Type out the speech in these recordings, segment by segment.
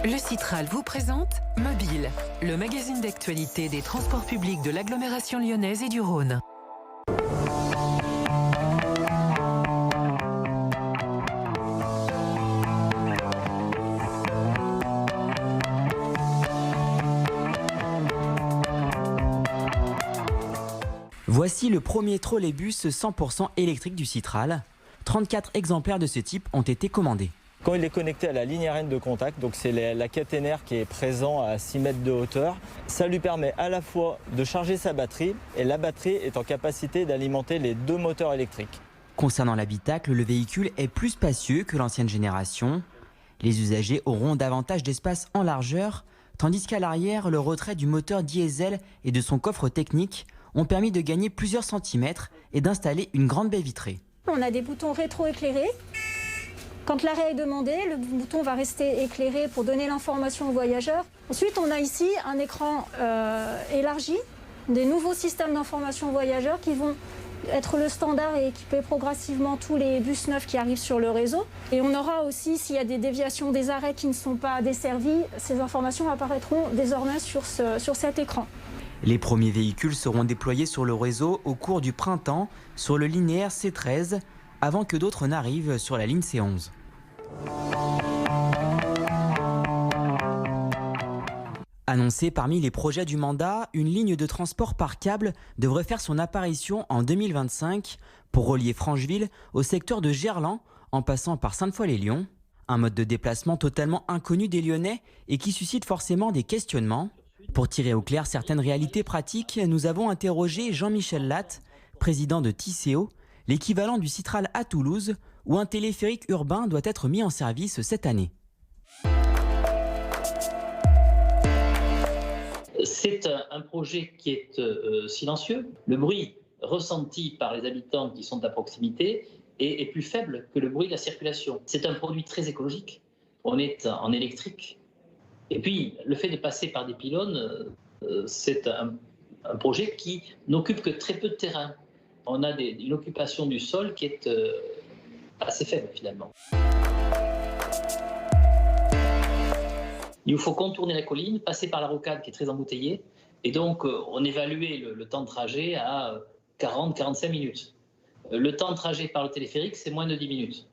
Le Citral vous présente Mobile, le magazine d'actualité des transports publics de l'agglomération lyonnaise et du Rhône. Voici le premier trolleybus 100% électrique du Citral. 34 exemplaires de ce type ont été commandés. Quand il est connecté à la ligne RN de contact, donc c'est la caténaire qui est présent à 6 mètres de hauteur, ça lui permet à la fois de charger sa batterie et la batterie est en capacité d'alimenter les deux moteurs électriques. Concernant l'habitacle, le véhicule est plus spacieux que l'ancienne génération. Les usagers auront davantage d'espace en largeur, tandis qu'à l'arrière, le retrait du moteur diesel et de son coffre technique ont permis de gagner plusieurs centimètres et d'installer une grande baie vitrée. On a des boutons rétro-éclairés. Quand l'arrêt est demandé, le bouton va rester éclairé pour donner l'information aux voyageurs. Ensuite, on a ici un écran élargi, des nouveaux systèmes d'information aux voyageurs qui vont être le standard et équiper progressivement tous les bus neufs qui arrivent sur le réseau. Et on aura aussi, s'il y a des déviations des arrêts qui ne sont pas desservis, ces informations apparaîtront désormais sur cet écran. Les premiers véhicules seront déployés sur le réseau au cours du printemps sur le linéaire C13, avant que d'autres n'arrivent sur la ligne C11. Annoncée parmi les projets du mandat, une ligne de transport par câble devrait faire son apparition en 2025 pour relier Francheville au secteur de Gerland en passant par Sainte-Foy-les-Lyons. Un mode de déplacement totalement inconnu des Lyonnais et qui suscite forcément des questionnements. Pour tirer au clair certaines réalités pratiques, nous avons interrogé Jean-Michel Latte, président de Tisséo, l'équivalent du Citral à Toulouse, où un téléphérique urbain doit être mis en service cette année. C'est un projet qui est silencieux. Le bruit ressenti par les habitants qui sont à proximité est plus faible que le bruit de la circulation. C'est un produit très écologique. On est en électrique. Et puis, le fait de passer par des pylônes, c'est un projet qui n'occupe que très peu de terrain. On a une occupation du sol qui est assez faible finalement. Il nous faut contourner la colline, passer par la rocade qui est très embouteillée. Et donc, on évaluait le temps de trajet à 40-45 minutes. Le temps de trajet par le téléphérique, c'est moins de 10 minutes.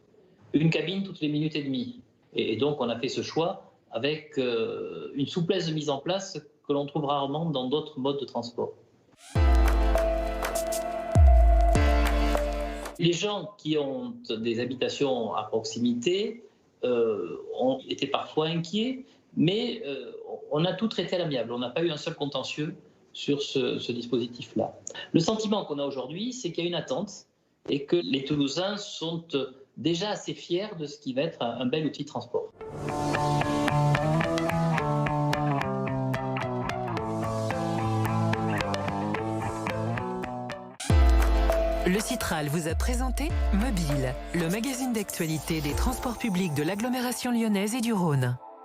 Une cabine toutes les minutes et demie. Et donc, on a fait ce choix avec une souplesse de mise en place que l'on trouve rarement dans d'autres modes de transport. Les gens qui ont des habitations à proximité ont été parfois inquiets, mais on a tout traité à l'amiable. On n'a pas eu un seul contentieux sur ce dispositif-là. Le sentiment qu'on a aujourd'hui, c'est qu'il y a une attente et que les Toulousains sont déjà assez fiers de ce qui va être un bel outil de transport. Le Citral vous a présenté Mobile, le magazine d'actualité des transports publics de l'agglomération lyonnaise et du Rhône.